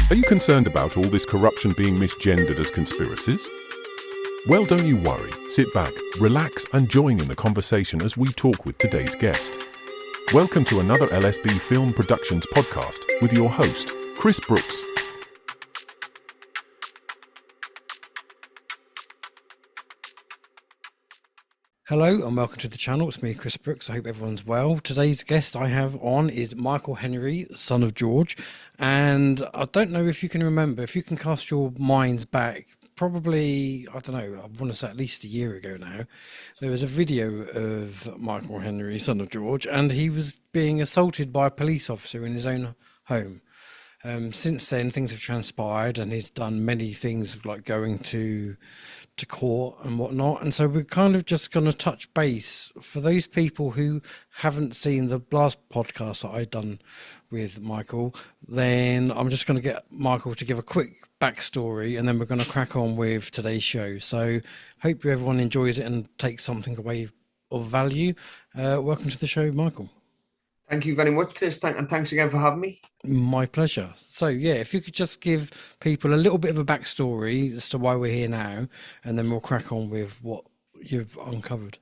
Are you concerned about all this corruption being misgendered as conspiracies? Well, don't you worry. Sit back, relax, and join in the conversation as we talk with today's guest. Welcome to another LSB Film Productions podcast with your host, Chris Brooks. Hello and welcome to the channel. It's me, Chris Brooks. I hope everyone's well. Today's guest I have on is Michael Henry, son of George. And I don't know if you can remember, if you can cast your minds back, probably, I don't know, I want to say at least a year ago now, there was a video of Michael Henry, son of George, and he was being assaulted by a police officer in his own home. Since then, things have transpired and he's done many things like going to court and whatnot. And so we're kind of just going to touch base for those people who haven't seen the last podcast that I've done with Michael. Then I'm just going to get Michael to give a quick backstory and then we're going to crack on with today's show. So hope everyone enjoys it and takes something away of value. Welcome to the show, Michael. Thank you very much, Chris, and thanks again for having me. My pleasure. So, yeah, if you could just give people a little bit of a backstory as to why we're here now, and then we'll crack on with what you've uncovered.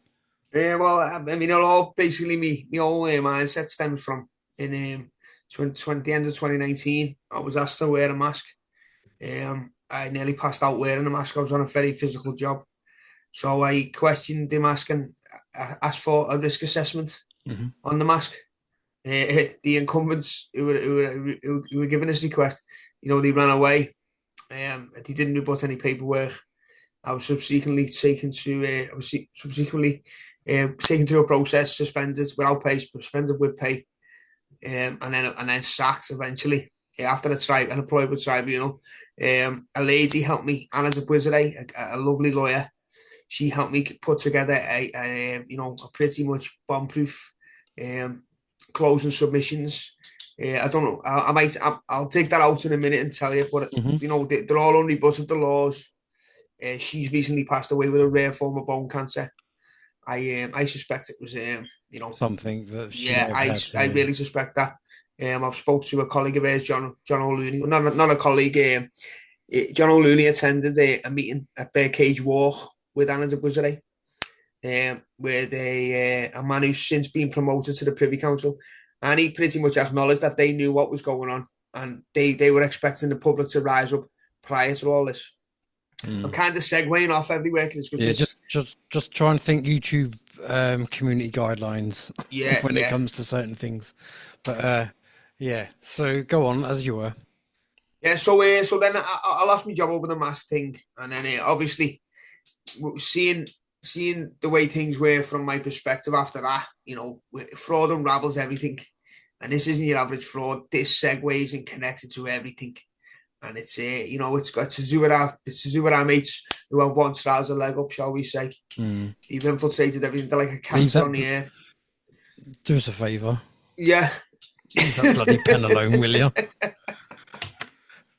Yeah, well, I mean, it all basically me whole mindset stems from in the end of 2019. I was asked to wear a mask. I nearly passed out wearing a mask. I was on a very physical job, so I questioned the mask and asked for a risk assessment on the mask. The incumbents who were given this request, they ran away. They didn't rebut any paperwork. I was subsequently taken to a process, suspended without pay, suspended with pay, and then sacked eventually after an employed with tribunal. A lady helped me, Anna Dismissal, a lovely lawyer. She helped me put together a pretty much bomb-proof closing submissions. I don't know. I'll take that out in a minute and tell you. But they're all unrebutted, the laws. She's recently passed away with a rare form of bone cancer. I suspect it was something that. I really suspect that. I've spoke to a colleague of hers, John O'Looney. Not a colleague. John O'Looney attended a meeting at Birdcage Walk with Anna Dismissal. With a man who's since been promoted to the Privy Council, and he pretty much acknowledged that they knew what was going on and they were expecting the public to rise up prior to all this. I'm kind of segueing off everywhere. Just try and think YouTube community guidelines when it comes to certain things. But so go on as you were. Yeah, so then I lost my job over the mask thing, and then obviously seeing the way things were from my perspective after that, fraud unravels everything. And this isn't your average fraud. This segues and connects it to everything. And it's, it's got to do with our mates who have one trouser leg up, shall we say. They've infiltrated everything. They're like a cancer on the earth. Do us a favour. Yeah. Leave that bloody pen alone, will you?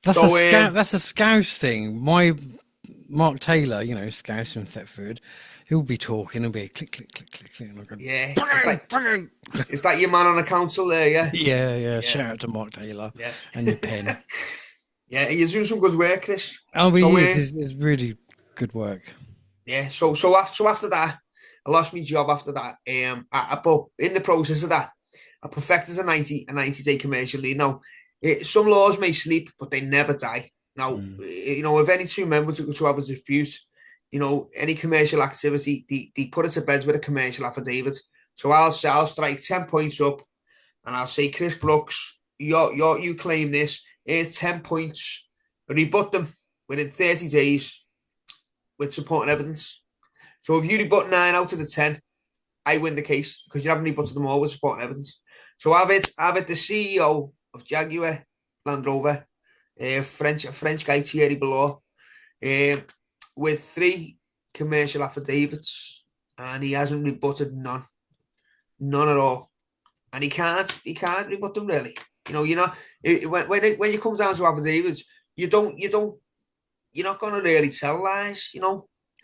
That's a Scouse thing. My Mark Taylor, Scouse from Thetford, he'll be talking, he'll be click, click, click, click, click. And I'm going, yeah. Is that your man on the council there, yeah? Yeah. Shout out to Mark Taylor and your pen. Yeah, you're doing some good work, Chris. Oh, it's really good work. Yeah, so after that, I lost my job after that. But in the process of that, I perfected a 90-day commercial lead. Now, some laws may sleep, but they never die. Now, if any two men were to have a dispute, any commercial activity, they put it to bed with a commercial affidavit. So I'll strike 10 points up and I'll say, Chris Brooks, you claim this, here's 10 points, rebut them within 30 days with supporting evidence. So if you rebut 9 out of the 10, I win the case because you haven't rebutted them all with supporting evidence. So have it the CEO of Jaguar Land Rover, a French guy, Thierry Bellot, with 3 commercial affidavits, and he hasn't rebutted none at all, and he can't rebut them really. When it comes down to affidavits, you're not going to really tell lies.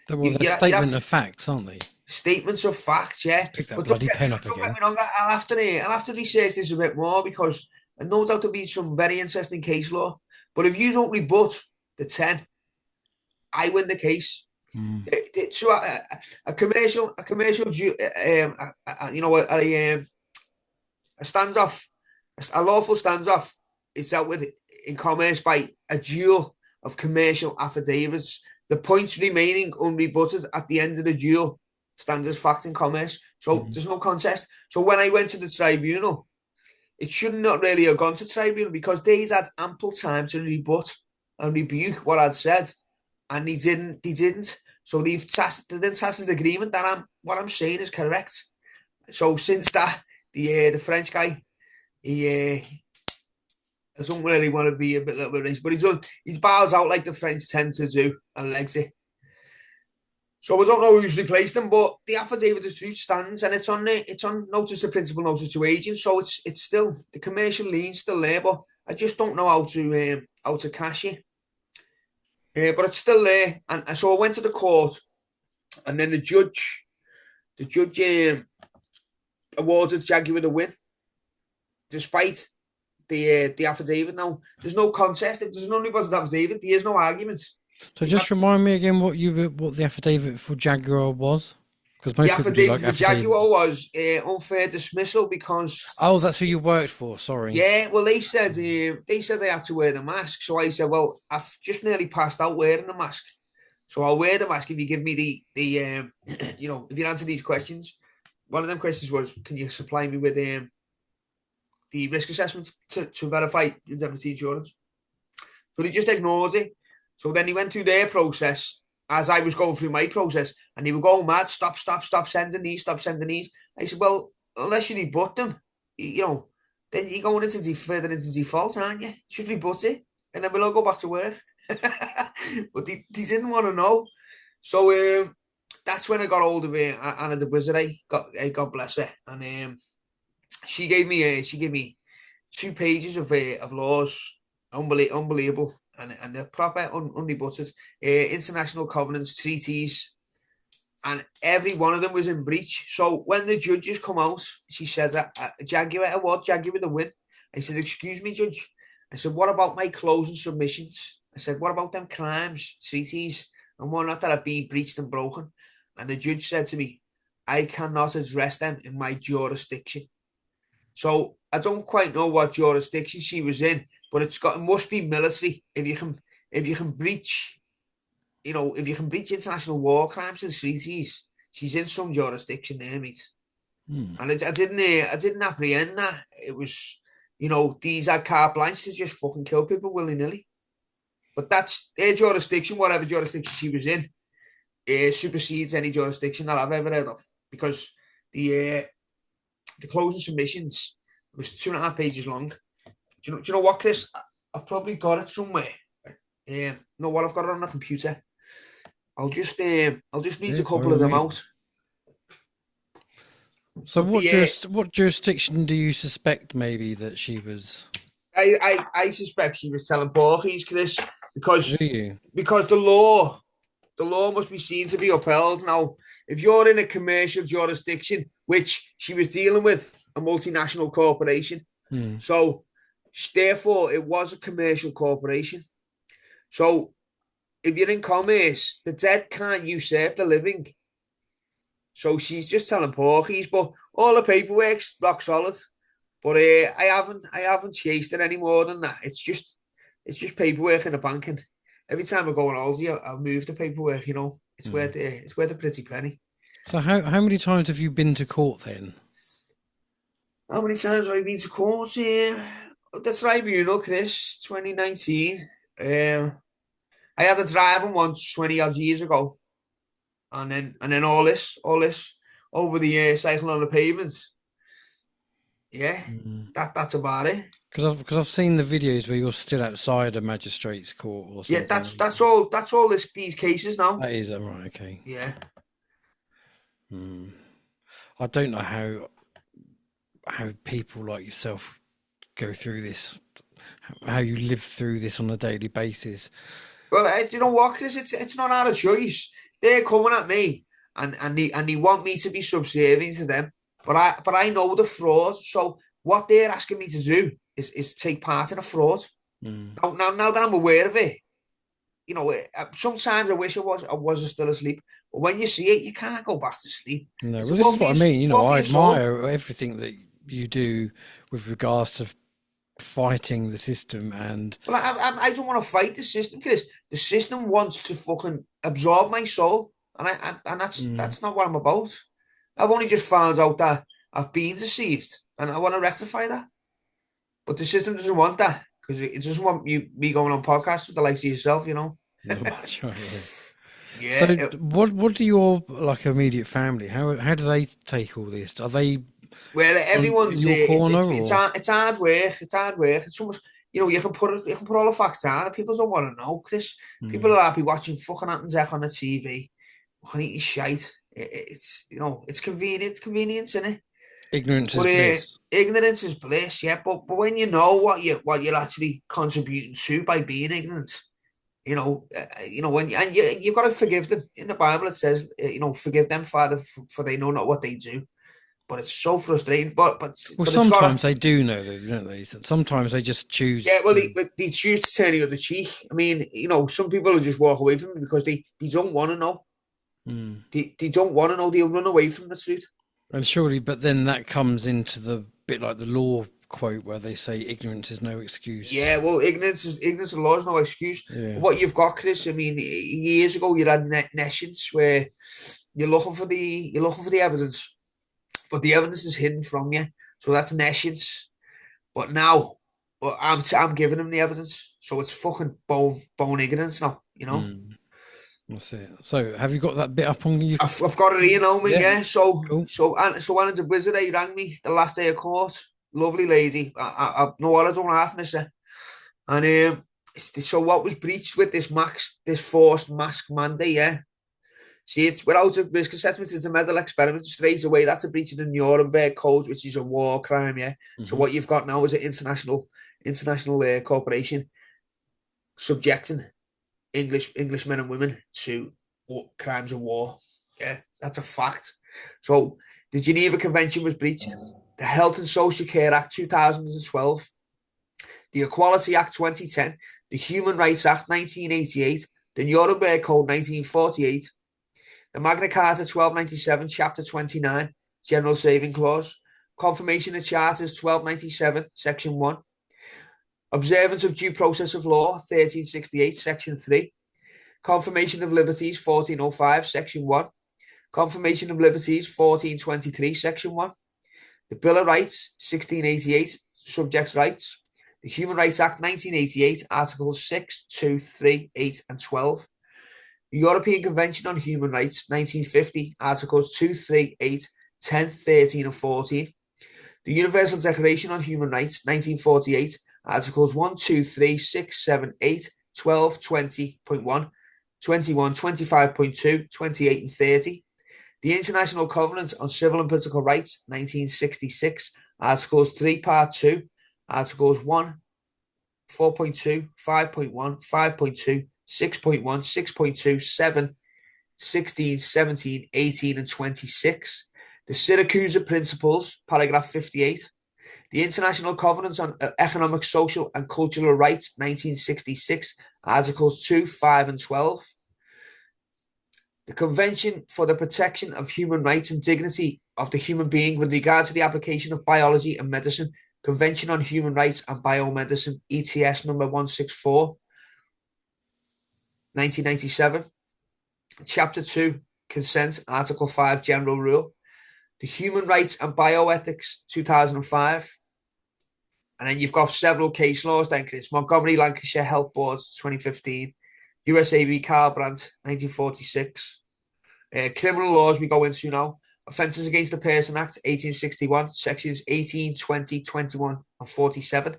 They're statement of facts, aren't they? Statements of facts, yeah. Pick that bloody pen up again. I'll have to research this a bit more because no doubt there'll be some very interesting case law. But if you don't rebut the 10, I win the case. So a commercial, a standoff, a lawful standoff is dealt with in commerce by a duel of commercial affidavits. The points remaining unrebutted at the end of the duel stand as fact in commerce. So there's no contest. So when I went to the tribunal, it should not really have gone to tribunal because they'd had ample time to rebut and rebuke what I'd said, and they didn't. So they've then tacit agreement that what I'm saying is correct. So since that, the French guy, he doesn't really want to be a little bit racist, but he bows out like the French tend to do and legs it. So I don't know who's replaced him, but the affidavit of truth stands, and it's on notice of principal, notice to agent. So it's still the commercial lien's still there, but I just don't know how to cash it. But it's still there, and so I went to the court, and then the judge awarded Jaguar the win, despite the affidavit. Now there's no contest. If there's no rebutted affidavit, there is no argument. So just remind me again what the affidavit for Jaguar was, because most the people do like affidavit for Jaguar was unfair dismissal because that's who you worked for. Sorry. Yeah, well they said I had to wear the mask, so I said, well, I've just nearly passed out wearing the mask, so I'll wear the mask if you give me the if you answer these questions. One of them questions was, can you supply me with the risk assessment to verify indemnity insurance? So they just ignored it. So then he went through their process as I was going through my process, and they were going mad. Stop sending these. I said, well, unless you rebut them, then you're going further into default, aren't you? Just rebut it, and then we'll all go back to work. But they didn't want to know. So that's when I got hold of Anna the Wizard. God bless her, and she gave me 2 pages of laws, unbelievable. And they're proper, unrebutted, international covenants, treaties, and every one of them was in breach. So when the judges come out, she says, Jaguar the win. I said, excuse me, judge. I said, what about my closing submissions? I said, what about them crimes, treaties, and whatnot that have been breached and broken? And the judge said to me, I cannot address them in my jurisdiction. So I don't quite know what jurisdiction she was in, but it must be military. If you can breach, if you can breach international war crimes and treaties, she's in some jurisdiction there, mate. And I didn't apprehend that. It was, these are carte blanche to just fucking kill people willy-nilly. But that's their jurisdiction, whatever jurisdiction she was in, supersedes any jurisdiction that I've ever heard of. Because the closing submissions was 2.5 pages long. Do you know what, Chris? I've probably got it somewhere. I've got it on the computer. I'll just read a couple of them out. So what jurisdiction do you suspect maybe that she was? I suspect she was telling porkies, Chris, because the law must be seen to be upheld. Now, if you're in a commercial jurisdiction, which she was dealing with, a multinational corporation, so therefore it was a commercial corporation. So if you're in commerce, the dead can't usurp the living. So she's just telling porkies, but all the paperwork's rock solid. But I haven't chased it any more than that. It's just paperwork in the bank, and every time I go on holiday, I move the paperwork. It's worth a pretty penny. So how many times have you been to court then? How many times have I been to court? The tribunal, Chris, 2019. I had a driving once 20 odd years ago, and then all this over the years, cycling on the pavements. Yeah, that's about it. Because I've seen the videos where you're still outside a magistrate's court or something. Yeah, that's all these cases now. That is right. Okay. Yeah. I don't know how people like yourself go through this, how you live through this on a daily basis. Well, you know what, Chris? It's not out of choice. They're coming at me, and they want me to be subservient to them. But I know the fraud. So what they're asking me to do is take part in a fraud. Now that I'm aware of it, sometimes I wish I was still asleep. But when you see it, you can't go back to sleep. No, It's well, this is what I mean. good for I your soul. admire everything that you do with regards to fighting the system, and Well, I don't want to fight the system because the system wants to fucking absorb my soul, and that's not what I'm about. I've only just found out that I've been deceived, and I want to rectify that. But the system doesn't want that because it doesn't want me going on podcasts with the likes of yourself. sure, yeah. So, Yeah. what do your like immediate family? How do they take all this? Are they Well, in everyone's your corner or? it's hard work. It's hard work. It's almost you can put all the facts down, and people don't want to know, Chris. People Mm. are happy watching fucking Anton's Eck on the TV, fucking eating shite. It's it's convenience, isn't it? Ignorance is But bliss. ignorance is bliss, yeah. But when you know what you're actually contributing to by being ignorant, when you've got to forgive them. In the Bible, it says, forgive them, Father, for they know not what they do. But it's so frustrating. Well, But it's got to. sometimes they do know, though, don't they? Sometimes they just choose Yeah, well, to. they choose to turn the other cheek. I mean, some people will just walk away from it because they don't want to know. Mm. They don't want to know. They'll run away from the truth. And surely, but then that comes into the bit like the law quote where they say ignorance is no excuse. Yeah, well, ignorance of law is no excuse. Yeah. What you've got, Chris. I mean, years ago you had nescience where you're looking for the evidence, but the evidence is hidden from you. So that's nescience. But now, I'm giving them the evidence, so it's fucking bone ignorance now. Mm. That's it. So, have you got that bit up on you? I've got it here now, me. Yeah. Yeah. So Cool. so and so Anna's a wizard. He rang me the last day of court. Lovely lady. I know what I don't half miss her. And so what was breached with this forced mask mandate? Yeah. See, it's without a risk assessment, it's a medical experiment straight away. That's a breach of the Nuremberg Code, which is a war crime. Yeah. So Hmm. what you've got now is an international corporation subjecting English men and women to crimes of war. Yeah, that's a fact. So the Geneva Convention was breached. The Health and Social Care Act 2012, the Equality Act 2010, the Human Rights Act 1988, the Nuremberg Code 1948, the Magna Carta 1297, Chapter 29, General Saving Clause, Confirmation of Charters 1297, Section 1, Observance of Due Process of Law 1368, Section 3, Confirmation of Liberties 1405, Section 1, Confirmation of Liberties 1423, Section 1, the Bill of Rights 1688, Subjects' Rights, the Human Rights Act 1988, Articles 6, 2, 3, 8, and 12, the European Convention on Human Rights 1950, Articles 2, 3, 8, 10, 13, and 14, the Universal Declaration on Human Rights 1948, Articles 1, 2, 3, 6, 7, 8, 12, 20.1, 21, 25.2, 28, and 30. The International Covenant on Civil and Political Rights, 1966, Articles 3, Part 2, Articles 1, 4.2, 5.1, 5.2, 6.1, 6.2, 7, 16, 17, 18, and 26. The Syracuse Principles, Paragraph 58. The International Covenant on Economic, Social, and Cultural Rights, 1966, Articles 2, 5, and 12. The Convention for the Protection of Human Rights and Dignity of the Human Being with regard to the application of biology and medicine, Convention on Human Rights and Biomedicine, ETS number 164, 1997. Chapter 2, Consent, Article 5, General Rule. The Human Rights and Bioethics, 2005. And then you've got several case laws then, Chris. Montgomery Lancashire Health Boards, 2015. USA v. Carl Brandt, 1946. Criminal laws we go into now. Offences Against the Person Act, 1861, sections 18, 20, 21, and 47.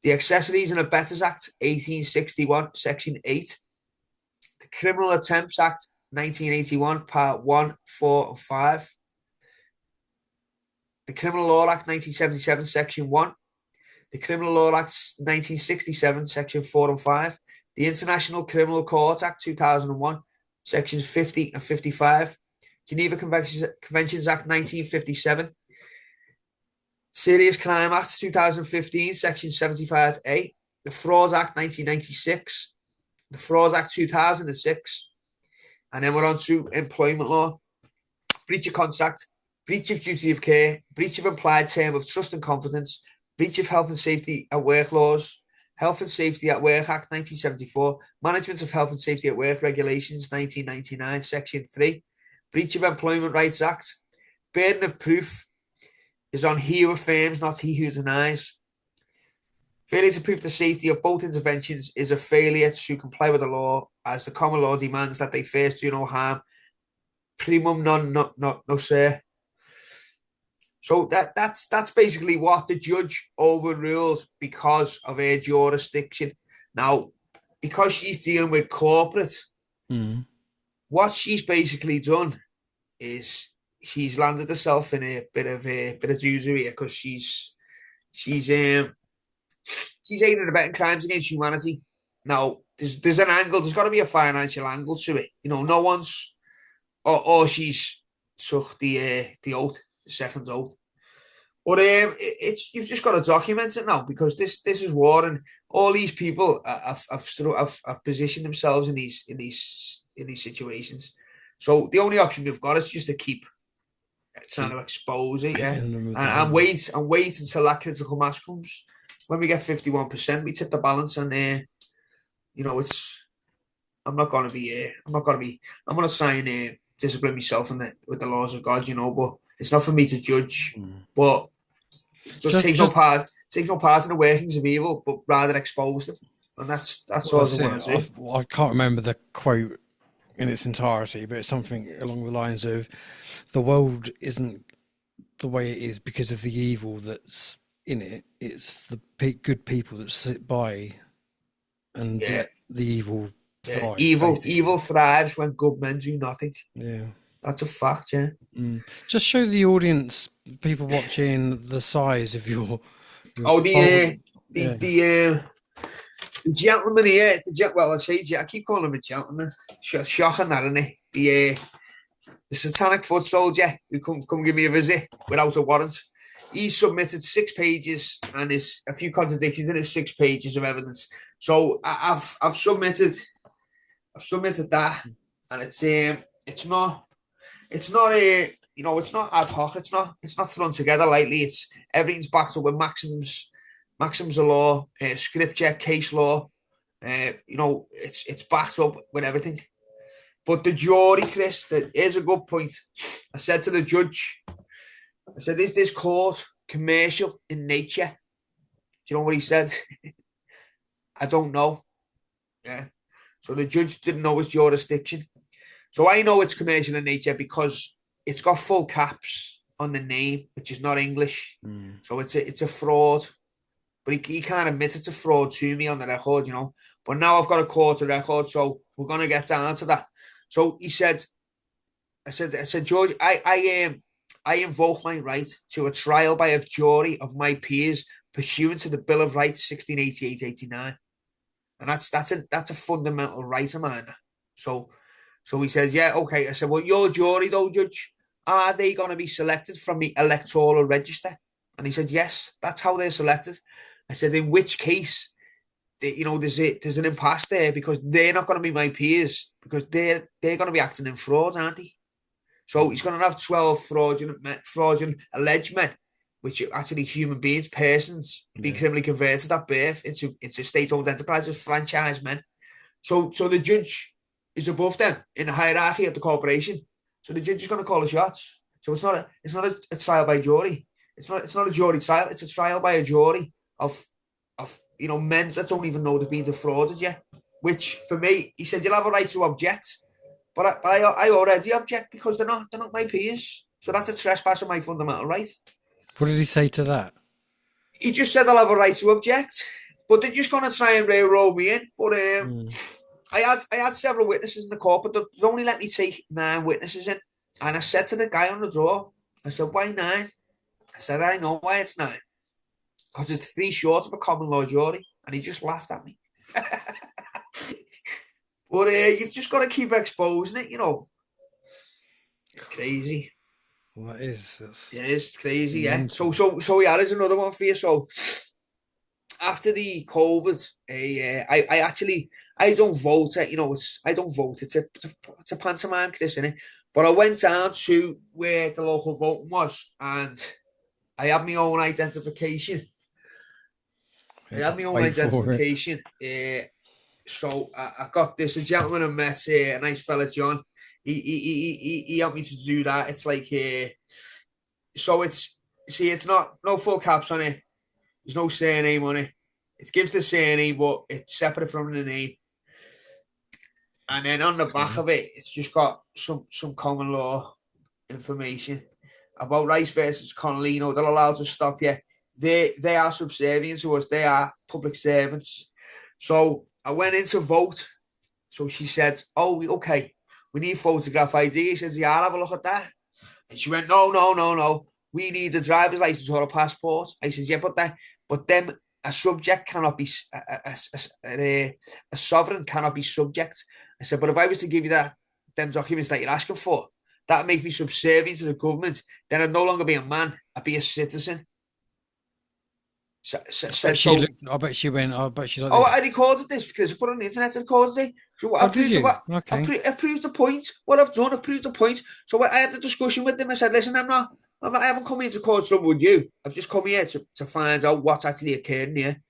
The Accessories and Abettors Act, 1861, section 8. The Criminal Attempts Act, 1981, part 1, 4, and 5. The Criminal Law Act 1977, Section 1. The Criminal Law Act 1967, Section 4 and 5. The International Criminal Court Act 2001, Sections 50 and 55. Geneva Conventions Act 1957. Serious Crime Act 2015, Section 75A. the Fraud Act 1996, the Fraud Act 2006, and then we're on to employment law, breach of contract, breach of duty of care, breach of implied term of trust and confidence, breach of health and safety at work laws, Health and Safety at Work Act 1974, Management of Health and Safety at Work Regulations 1999, Section 3, breach of Employment Rights Act. Burden of proof is on he who affirms, not he who denies. Failure to prove the safety of both interventions is a failure to comply with the law, as the common law demands that they first do no harm. Primum non nocere. So that's basically what the judge overrules because of her jurisdiction. Now, because she's dealing with corporate, what she's basically done is she's landed herself in a bit of doozy here, because she's aiding and abetting crimes against humanity. Now, there's an angle. There's got to be a financial angle to it. You know, no one's or she's took the oath, the second oath. But it's you've just got to document it now, because this is war, and all these people have positioned themselves in these situations. So the only option we've got is just to keep trying to expose it, and wait until that critical mass comes. When we get 51%, we tip the balance, and you know, I'm not going to try and discipline myself with the laws of God, you know, but it's not for me to judge. But just take no part in the workings of evil, but rather expose them, and that's all I want to do. I can't remember the quote in its entirety, but it's something along the lines of, the world isn't the way it is because of the evil that's in it. It's the good people that sit by and let the evil thrive. Evil thrives when good men do nothing. Yeah, that's a fact. Yeah. Just show the audience, people watching, the size of your the gentleman here. I keep calling him a gentleman. Shocking that, isn't it? The satanic foot soldier who come give me a visit without a warrant. He's submitted 6 pages, and there's a few contradictions in his 6 pages of evidence. So I've submitted that, and it's not ad hoc. It's not thrown together lightly. Everything's backed up with maxims of law, scripture, case law. It's backed up with everything. But the jury, Chris, that is a good point. I said to the judge, is this court commercial in nature? Do you know what he said? I don't know. Yeah. So the judge didn't know his jurisdiction. So I know it's commercial in nature because it's got full caps on the name, which is not English. So it's a fraud. But he can't admit it's a fraud to me on the record, you know. But now I've got a court record, so we're going to get down to that. So he said, I said, George, I invoke my right to a trial by a jury of my peers pursuant to the Bill of Rights 1688-89. And that's a fundamental right of mine. So he says, yeah, okay. I said, well, your jury though, Judge, are they going to be selected from the electoral register? And he said, yes, that's how they're selected. I said, in which case, there's an impasse there, because they're not going to be my peers, because they're going to be acting in fraud, aren't they? So he's going to have 12 fraudulent alleged men, which are actually human beings, persons, being criminally converted at birth into state-owned enterprises, franchise men. So the judge is above them in the hierarchy of the corporation. So the judge is going to call the shots. So it's not a trial by jury. It's not a jury trial. It's a trial by a jury of men that don't even know they're being defrauded yet. Which for me, he said, you'll have a right to object, but I already object because they're not my peers. So that's a trespass of my fundamental right. What did he say to that? He just said I'll have a right to object, but they're just going to try and railroad me in. But I had several witnesses in the court, but they only let me take 9 witnesses in. And I said to the guy on the door, I said, why 9? I said, I know why it's 9. Because it's 3 short of a common law jury. And he just laughed at me. But you've just got to keep exposing it, you know. It's crazy. Well, it is. It is crazy, yeah. So yeah, there's another one for you. So after the COVID, I actually I don't vote. I don't vote. It's a pantomime, Chris, innit? But I went down to where the local voting was, and I had my own identification. I had my own Wait for it. identification. So I got this. A gentleman I met, a nice fella, John. He helped me to do that. It's like so it's not no full caps on it. There's no surname on it. It gives the surname, but it's separate from the name. And then on the back of it, it's just got some common law information about Rice versus Connolly. They're allowed to stop you. They are subservient to us. They are public servants. So I went in to vote. So she said, "Oh, okay, we need photograph ID." He says, "Yeah, I'll have a look at that." And she went, "No, no, no, no. We need a driver's license or a passport." I said, "Yeah, but then a subject cannot be a sovereign cannot be subject." I said, "But if I was to give you them documents that you're asking for, that make me subservient to the government. Then I'd no longer be a man. I'd be a citizen." I bet she went. I bet she's like. Oh, This. I recorded this because I put it on the internet. I recorded it. So Oh, did you? Okay. I've proved the point. What I've done, I've proved the point. So I had the discussion with them. I said, "Listen, I haven't come here to cause trouble with you. I've just come here to find out what's actually occurring here."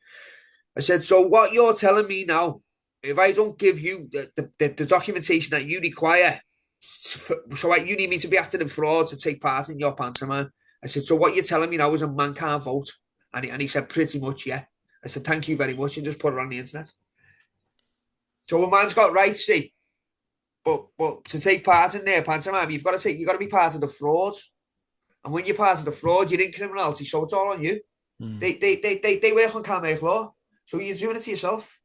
I said, "So what you're telling me now, if I don't give you the documentation that you require, you need me to be acting in fraud to take part in your pantomime." I said, "So what you're telling me now is a man can't vote?" And he said, "Pretty much, yeah." I said, "Thank you very much," and just put it on the internet. So a man's got rights, see, but to take part in their pantomime, you've got to be part of the fraud. And when you're part of the fraud, you're in criminality, so it's all on you. They work on can't make law, so you're doing it to yourself.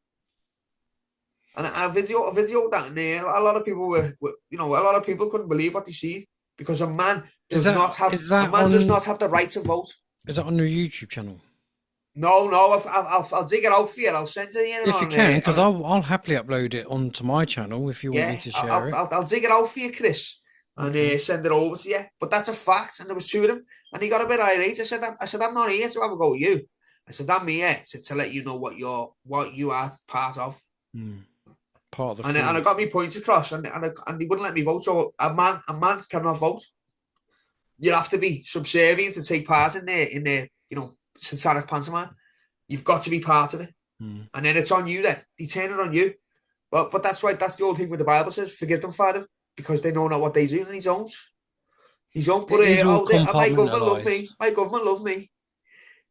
And a video that in there, a lot of people a lot of people couldn't believe what they see because a man does not have the right to vote. Is that on your YouTube channel? No, I'll dig it out for you. I'll send it in. If you can, because I'll happily upload it onto my channel if you want me to share it. I'll dig it out for you, Chris, and send it over to you. But that's a fact, and there was two of them, and he got a bit irate. I said, "I'm not here to have a go at you." I said, "I'm here to let you know what you are part of." Part of the and I got my points across, and he wouldn't let me vote. So a man cannot vote. You have to be subservient to take part in their satanic pantomime. You've got to be part of it, and then it's on you. Then they turn it on you. But that's right. That's the old thing with the Bible says, "Forgive them, Father, because they know not what they do." And he don't. But my government love me. My government love me.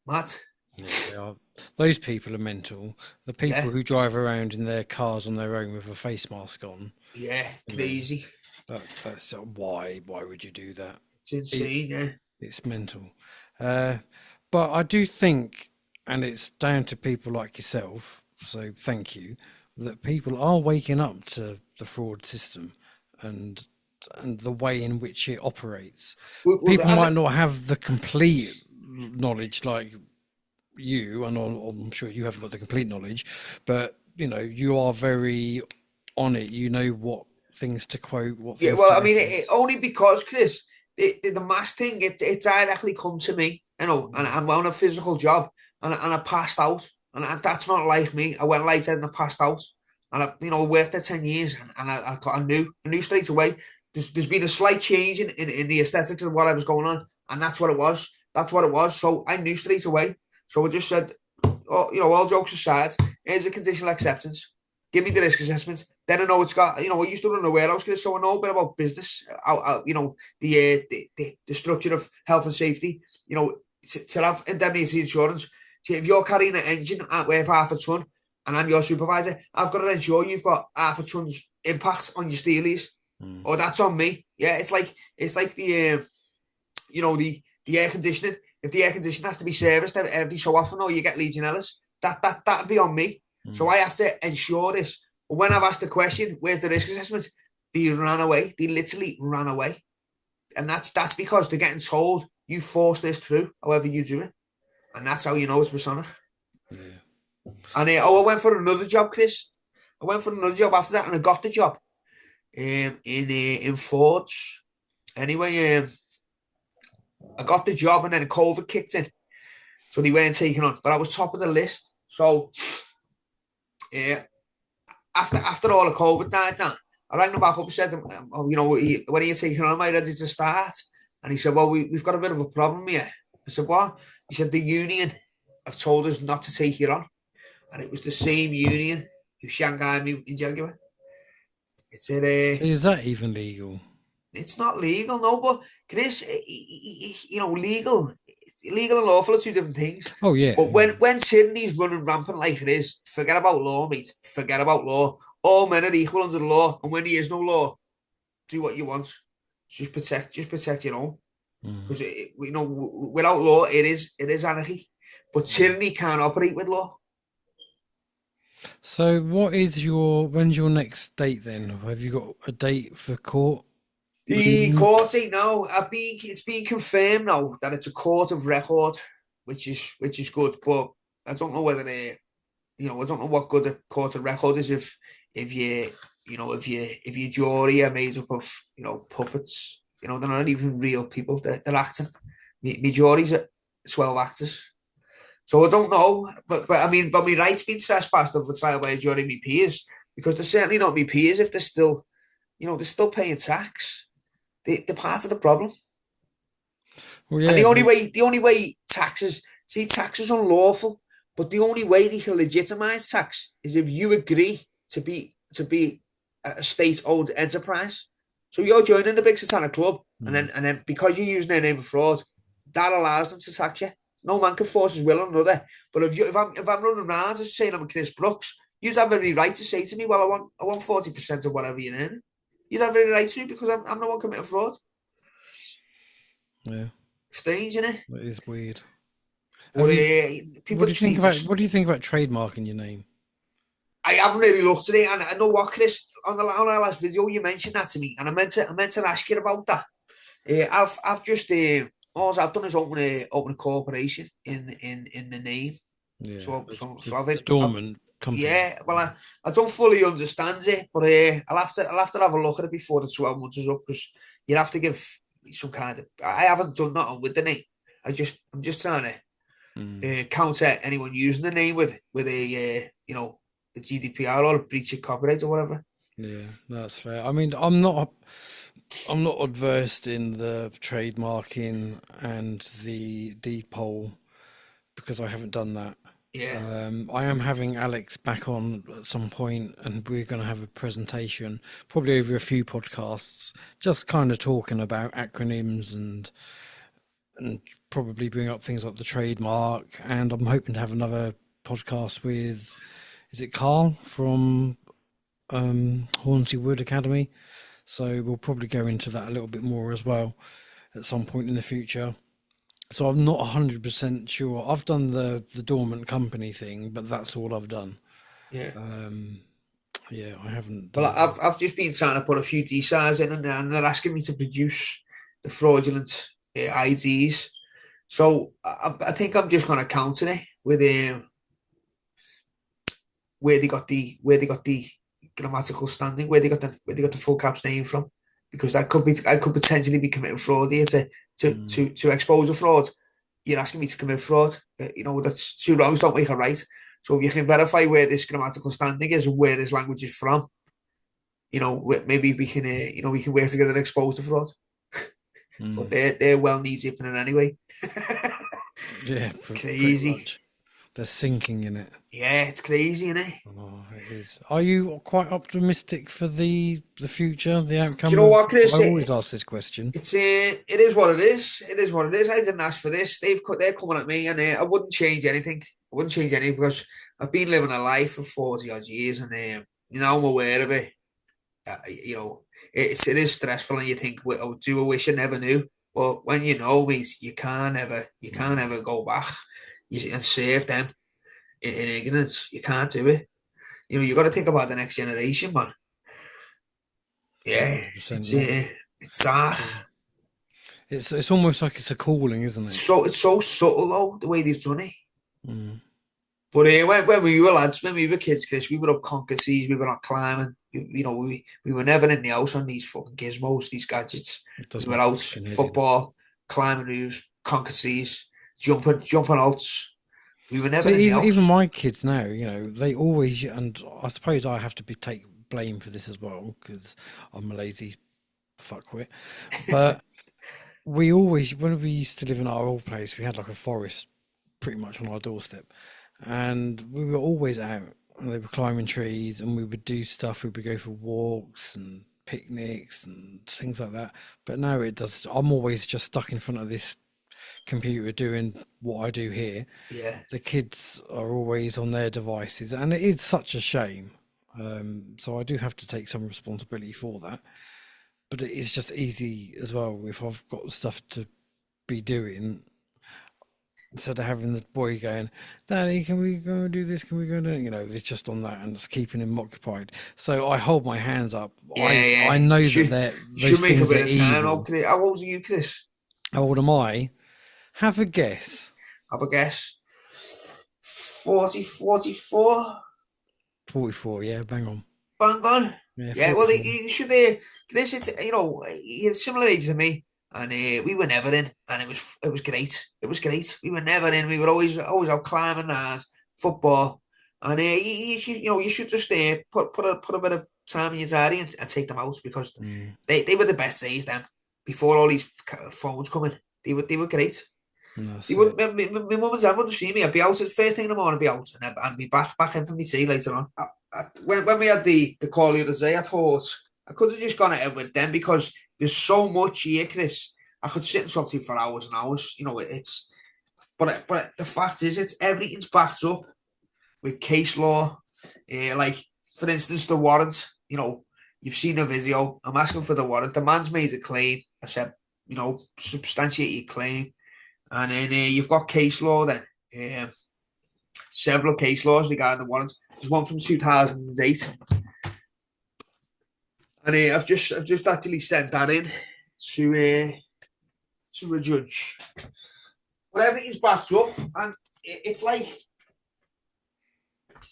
Matt. Yeah, those people are mental. The people who drive around in their cars on their own with a face mask on. Yeah, crazy. That's why would you do that? It's insane, It's mental. But I do think, and it's down to people like yourself, so thank you, that people are waking up to the fraud system and the way in which it operates. People might not have the complete knowledge like you, and I'm sure you haven't got the complete knowledge, but you are very on it. You know what things to quote. Only because, Chris, the mask thing, it directly come to me, and I'm on a physical job, and I passed out, and that's not like me. I went lighter and I passed out, and I worked there 10 years, and I knew straight away. There's been a slight change in the aesthetics of what I was going on, and that's what it was. So I knew straight away. So I just said, all jokes aside, here's a conditional acceptance. Give me the risk assessment. Then I know it's got, I used to run a warehouse, so I know a bit about business, the structure of health and safety, to have indemnity insurance. So if you're carrying an engine worth half a ton and I'm your supervisor, I've got to ensure you've got half a ton's impact on your steelies. Or that's on me. Yeah, it's like the air conditioning. If the air conditioner has to be serviced every so often, or you get Legionellas, that'd be on me. So I have to ensure this. But when I've asked the question, where's the risk assessment? They ran away. They literally ran away. And that's because they're getting told, you force this through, however you do it. And that's how you know it's Masonic. Yeah. And I went for another job, Chris. I went for another job after that, and I got the job in Fords. Anyway, I got the job, and then COVID kicked in. So they weren't taking on. But I was top of the list. So, after all the COVID died down, I rang him back up and said, when are you taking on? Am I ready to start? And he said, well, we've got a bit of a problem here. I said, what? He said, the union have told us not to take you on. And it was the same union who shanghaied me in January. It's Is that even legal? It's not legal, no, but Chris, legal and lawful are two different things. Oh, yeah. But when Sydney's running rampant like it is, forget about law, mate. Forget about law. All men are equal under the law, and when there is no law, do what you want. Just protect your own. Because without law, it is anarchy. But tyranny can't operate with law. So, when's your next date then? Have you got a date for court? The court date now, it's been confirmed now that it's a court of record, which is good. But I don't know whether I don't know what good a court of record is if your jury are made up of puppets. They're not even real people. They're acting. My jury's at 12 actors. So I don't know, but I mean, my rights being trespassed over trial by a jury of my peers, because they're certainly not my peers if they're still paying tax. They're part of the problem. Well, yeah, and the only way taxes is unlawful, but the only way they can legitimize tax is if you agree to be a state-owned enterprise. So you're joining the big satanic club, and then because you're using their name of fraud, that allows them to tax you. No man can force his will on another. But if I'm running around just saying I'm Kristofer Brooks, you'd have every right to say to me, well, I want 40% of whatever you're in. You'd have every right to, because I'm the one committing fraud. Yeah. Strange, isn't it? It is weird. But, what do you think about trademarking your name? I haven't really looked at it, and I know what, Chris, on our last video you mentioned that to me, and I meant to ask you about that. I've just all I've done is open a corporation in the name. Yeah. So I've dormant company. Yeah, well, I don't fully understand it, but I'll have to have a look at it before the 12 months is up, because you'd have to give some kind of. I haven't done that with the name. I'm just trying to counter anyone using the name with a the GDPR or a breach of copyright or whatever. Yeah, that's fair. I mean, I'm not adversed in the trademarking and the depol, because I haven't done that. Yeah. I am having Alex back on at some point, and we're going to have a presentation, probably over a few podcasts, just kind of talking about acronyms and probably bring up things like the trademark. And I'm hoping to have another podcast with, is it Carl from Hornsey Wood Academy? So we'll probably go into that a little bit more as well at some point in the future. So I'm not 100% sure. I've done the dormant company thing, but that's all I've done. Yeah. Yeah, I haven't. Well, I've just been trying to put a few DSARs in, and they're asking me to produce the fraudulent IDs. So I think I'm just going to counter it with where they got the grammatical standing, where they got the full caps name from, because I could potentially be committing fraud here to expose a fraud. You're asking me to commit fraud. That's two wrongs don't make a right. So if you can verify where this grammatical standing is and where this language is from, maybe we can work together and expose the fraud. But they're well knee deep in it anyway. Yeah, crazy. They're sinking in it. Yeah, it's crazy, isn't it? Oh, it is. Are you quite optimistic for the future, the outcome? Do you know what, Chris? I always ask this question. It is what it is. It is what it is. I didn't ask for this. They're coming at me, and I wouldn't change anything. I wouldn't change anything, because I've been living a life for 40 odd years, and I'm aware of it. It is stressful, and you think, do I wish I never knew? But when you know, mate, you can't ever go back and save them in ignorance. You can't do it. You got to think about the next generation, man. Yeah, it's that. It's almost like it's a calling, isn't it? So it's so subtle though, the way they've done it. But when we were lads, when we were kids, Chris, we were up concourses, we were not climbing. We were never in the house on these fucking gizmos, these gadgets. We were out football, climbing roofs, concourses, jumping outs. We were never So in the even house. my kids now, they always, and I suppose I have to take blame for this as well because I'm a lazy fuckwit. But we always, when we used to live in our old place, we had like a forest pretty much on our doorstep, and we were always out. And they were climbing trees, and we would do stuff. We would go for walks and picnics and things like that. But now it does. I'm always just stuck in front of this computer doing what I do here. Yeah, The kids are always on their devices, and it is such a shame. So I do have to take some responsibility for that. But it is just easy as well if I've got stuff to be doing instead of having the boy going, "Daddy, can we go and do this? Can we go and do?" It's just on that, and it's keeping him occupied. So I hold my hands up. yeah, I yeah. know that Should those make a things are bit of time. evil. Okay, how old are you, Chris? How old am I? Have a guess. Have a guess. 40, 44. 44. Yeah, bang on. Bang on. Yeah, Yeah, well, 44. you should. Chris, you're similar age to me, and we were never in, and it was great. It was great. We were never in. We were always out climbing and football, and you should just put a bit of time in your diary and take them out because Mm, they were the best days then before all these phones coming. They were great. They that's wouldn't. it. My mum and dad wouldn't see me. I'd be out at first thing in the morning, be out, and I'd be back in for my tea later on. When we had the call the other day, I thought I could have just gone ahead with them because there's so much here, Chris. I could sit and talk to you for hours and hours. It's but the fact is, it's everything's backed up with case law. Like for instance, the warrant. You've seen a video. I'm asking for the warrant. The man's made a claim. I said, substantiate your claim. And then you've got case law then. Several case laws regarding the warrants. There's one from 2008. And I've just actually sent that in to a judge. But everything's backed up. And it's like,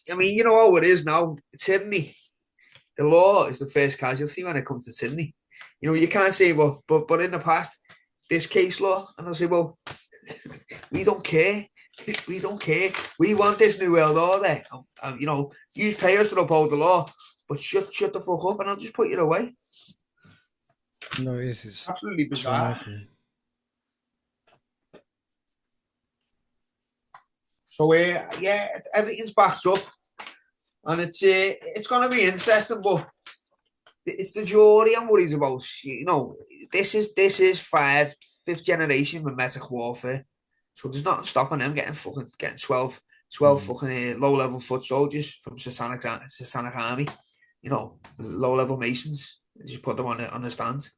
you know how it is now. Sydney, the law is the first casualty when it comes to Sydney. You can't say, well, but in the past, this case law. And I'll say, well, we don't care. We don't care. We want this new world order. Use payers to uphold the law, but shut the fuck up, and I'll just put you away. No, it's Absolutely bizarre. tyrannical. So yeah, everything's backed up, and it's gonna be interesting, but it's the jury I'm worried about. This is fifth generation mimetic warfare. So there's nothing stopping them getting 12 fucking low level foot soldiers from satanic army, low level masons. Just put them on the stand.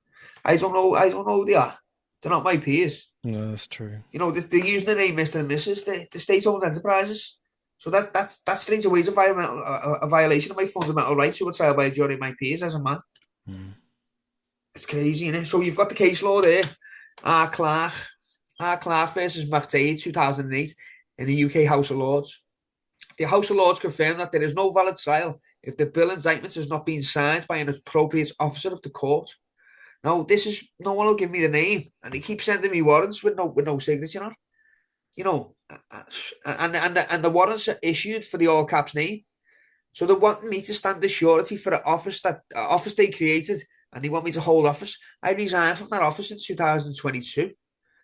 I don't know who they are. They're not my peers. No, that's true. They're using the name Mr. and Mrs. The state-owned enterprises. So that's straight away a violation of my fundamental rights to a trial by a jury of my peers as a man. It's crazy, isn't it? So you've got the case law there. Clark versus McTague, 2008, in the UK House of Lords. The House of Lords confirmed that there is no valid trial if the bill indictment has not been signed by an appropriate officer of the court. Now, no one will give me the name, and they keep sending me warrants with no signature on. And the warrants are issued for the all caps name. So they're wanting me to stand as surety for an office they created, and they want me to hold office. I resigned from that office in 2022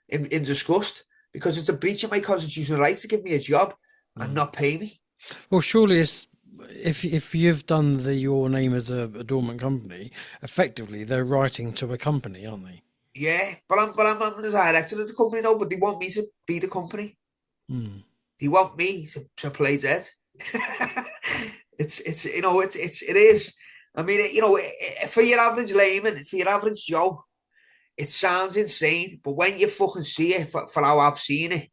in disgust because it's a breach of my constitutional right to give me a job and not pay me. Well, surely it's if you've done your name as a dormant company, effectively they're writing to a company, aren't they? Yeah, but I'm the director of the company now, but they want me to be the company. They want me to play dead. It is. I mean, for your average layman, for your average Joe, it sounds insane, but when you fucking see it for how I've seen it,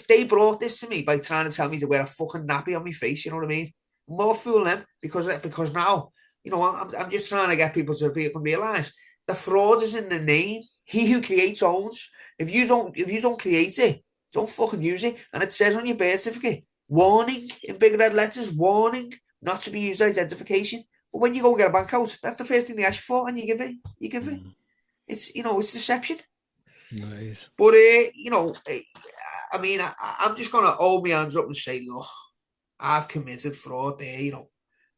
they brought this to me by trying to tell me to wear a fucking nappy on my face. You know what I mean? I'm more fooling them because now, I'm just trying to get people to realize the fraud is in the name. He who creates owns. If you don't create it, don't fucking use it. And it says on your birth certificate, warning in big red letters, warning not to be used as identification. But when you go get a bank out, that's the first thing they ask you for, and you give it. It's it's deception. No, it is. But I mean, I'm just going to hold my hands up and say, look, I've committed fraud there, you know.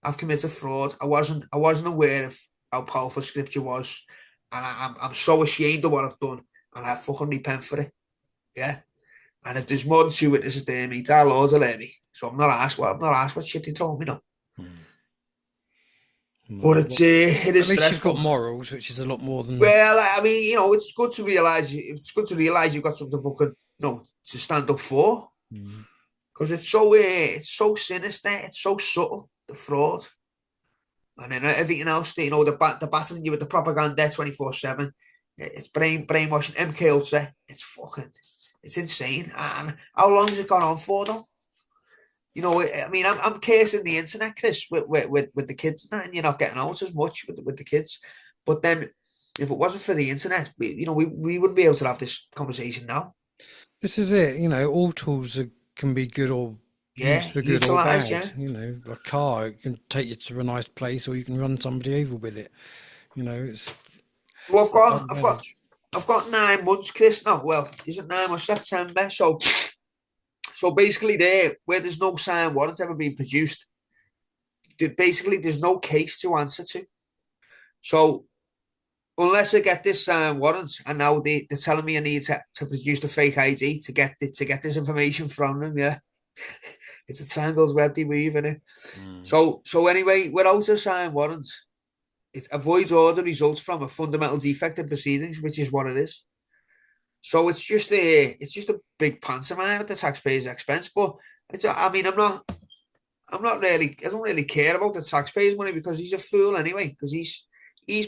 I've committed fraud. I wasn't aware of how powerful scripture was. And I'm so ashamed of what I've done. And I fucking repent for it. Yeah. And if there's more than 2 witnesses there, mate, our Lord will let me. So I'm not asked what shit they told me, no. But it is at least you've stressful. got morals, which is a lot more than. Well, I mean, you know, it's good to realise you've got something fucking, you know, to stand up for. Because it's so sinister, it's so subtle, the fraud. And then everything else, you know, the battling you with the propaganda 24/7. It's brainwashing, MK Ultra. It's insane. And how long has it gone on for, though? You know, I mean, I'm cursing the internet, Chris, with the kids and that, and you're not getting out as much with the kids. But then, if it wasn't for the internet, we wouldn't be able to have this conversation now. This is it. You know, all tools can be good or used for good or bad. Yeah. You know, a car can take you to a nice place, or you can run somebody over with it. You know, it's. Well, I've got 9 months, Chris. Now, well, is it 9 or September? So basically, where there's no signed warrant ever being produced, basically there's no case to answer to. So unless I get this warrant, and now they're telling me I need to produce the fake ID to get this information from them, yeah. It's a triangle's web they weave in it. So anyway, without a signed warrant, it avoids all the results from a fundamental defect in proceedings, which is what it is. So it's just a big pantomime at the taxpayers' expense. But I mean, I don't really care about the taxpayers' money because he's a fool anyway. Because he's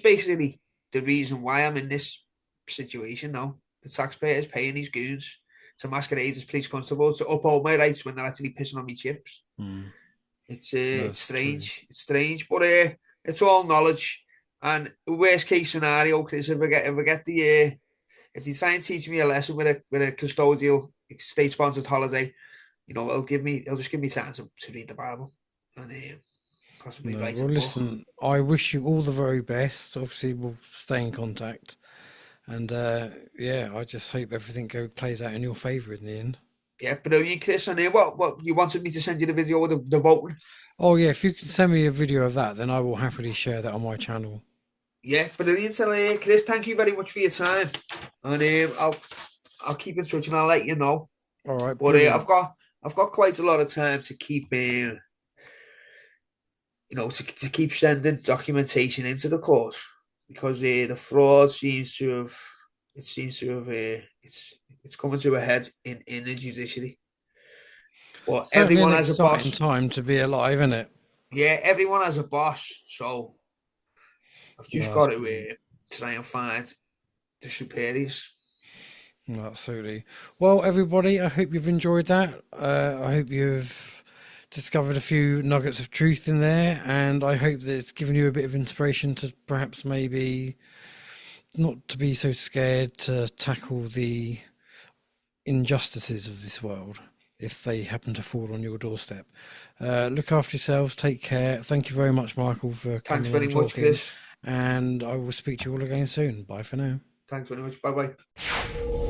basically the reason why I'm in this situation now. The taxpayers paying these goons to masquerade as police constables to uphold my rights when they're actually pissing on me chips. It's strange. True. It's strange, but it's all knowledge. And worst case scenario, Chris, if they try and teach me a lesson with a custodial state-sponsored holiday, you know, it'll just give me time to read the Bible and possibly write a book. Listen, I wish you all the very best. Obviously, we'll stay in contact, and I just hope everything plays out in your favour in the end. Yeah, brilliant, Chris. And what you wanted me to send you the video of the voting? Oh yeah, if you can send me a video of that, then I will happily share that on my channel. Yeah, brilliant, Chris. Thank you very much for your time, and I'll keep in touch and I'll let you know. All right, but I've got quite a lot of time to keep to keep sending documentation into the court because the fraud seems to have it's coming to a head in the judiciary. But certainly everyone has a boss. Time to be alive, isn't it? Yeah, everyone has a boss, so I've just got to try and find the superiors. Absolutely. Well, everybody, I hope you've enjoyed that. I hope you've discovered a few nuggets of truth in there, and I hope that it's given you a bit of inspiration to perhaps maybe not to be so scared to tackle the injustices of this world if they happen to fall on your doorstep. Look after yourselves. Take care. Thank you very much, Michael, for coming. Thanks very much, Chris. And I will speak to you all again soon. Bye for now. Thanks very much. Bye-bye.